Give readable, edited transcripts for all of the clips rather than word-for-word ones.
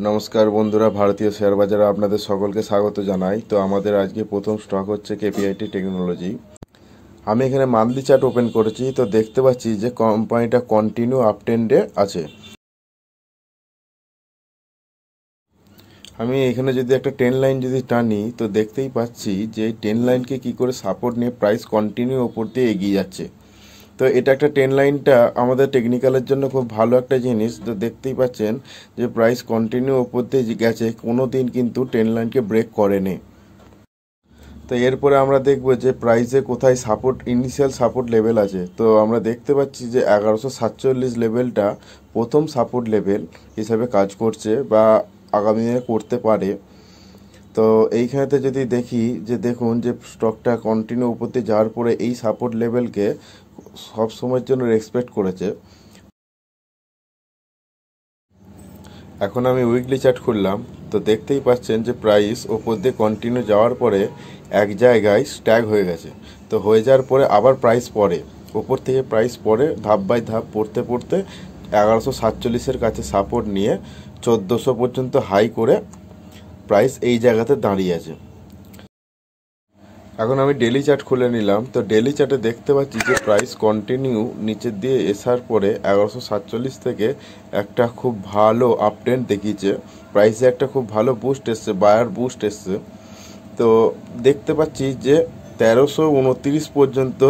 নমস্কার বন্ধুরা, ভারতীয় শেয়ার বাজারে আপনাদের সকলকে স্বাগত জানাই। তো আমাদের আজকে প্রথম স্টক হচ্ছে কেপিআইটি টেকনোলজি। আমি এখানে মান্থলি চার্ট ওপেন করেছি, তো দেখতে পাচ্ছি যে কোম্পানিটা কন্টিনিউ আপ ট্রেন্ডে আছে। আমি এখানে যদি একটা ট্রেন লাইন যদি টানি, তো দেখতেই পাচ্ছি যে ট্রেন লাইনকে কি করে সাপোর্ট নিয়ে প্রাইস কন্টিনিউ ওপর দিয়ে এগিয়ে যাচ্ছে। তো এটা একটা ট্রেন লাইনটা আমাদের টেকনিক্যালের জন্য খুব ভালো একটা জিনিস। তো দেখতেই পাচ্ছেন যে প্রাইস কন্টিনিউ ওপর দিয়ে গেছে, কোনো দিন কিন্তু ট্রেন লাইনকে ব্রেক করেনি। তো এরপরে আমরা দেখব যে প্রাইসে কোথায় সাপোর্ট, ইনিশিয়াল সাপোর্ট লেভেল আছে। তো আমরা দেখতে পাচ্ছি যে 1147 লেভেলটা প্রথম সাপোর্ট লেভেল হিসাবে কাজ করছে বা আগামী দিনে করতে পারে। তো এইখানেতে যদি দেখি যে দেখুন যে স্টকটা কন্টিনিউ উপর দিয়ে যাওয়ার পরে এই সাপোর্ট লেভেলকে সব সময়ের জন্য রেসপেক্ট করেছে। এখন আমি উইকলি চার্ট খুললাম, তো দেখতেই পাচ্ছেন যে প্রাইস ওপর দিয়ে কন্টিনিউ যাওয়ার পরে এক জায়গায় স্ট্যাগ হয়ে গেছে। তো হয়ে যাওয়ার পরে আবার প্রাইস পড়ে, ওপর থেকে প্রাইস পড়ে ধাপ বাই ধাপ পড়তে পড়তে 1147-এর কাছে সাপোর্ট নিয়ে 1400 পর্যন্ত হাই করে প্রাইস এই জায়গাতে দাঁড়িয়ে আছে। এখন আমি ডেলি চার্ট খুলে নিলাম, তো ডেলি চার্টে দেখতে পাচ্ছি যে প্রাইস কন্টিনিউ নিচের দিয়ে আসার পরে 1147 থেকে একটা খুব ভালো আপ ট্রেন্ড দেখিয়েছে। প্রাইসে একটা খুব ভালো বুস্ট এসছে, বায়ার বুস্ট এসছে। তো দেখতে পাচ্ছি যে 1329 পর্যন্ত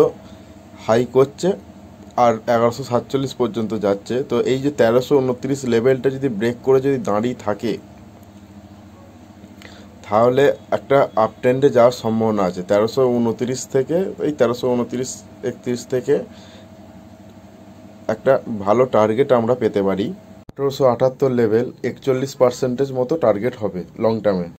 হাই করছে আর 1147 পর্যন্ত যাচ্ছে। তো এই যে 1329 লেভেলটা যদি ব্রেক করে যদি দাঁড়িয়ে থাকে, তাহলে একটা আপ ট্রেন্ডে যাওয়ার সম্ভাবনা আছে। 1329 থেকে এই 1329-31 থেকে একটা ভালো টার্গেট আমরা পেতে পারি। 1878 লেভেল 41% মতো টার্গেট হবে লং টার্মে।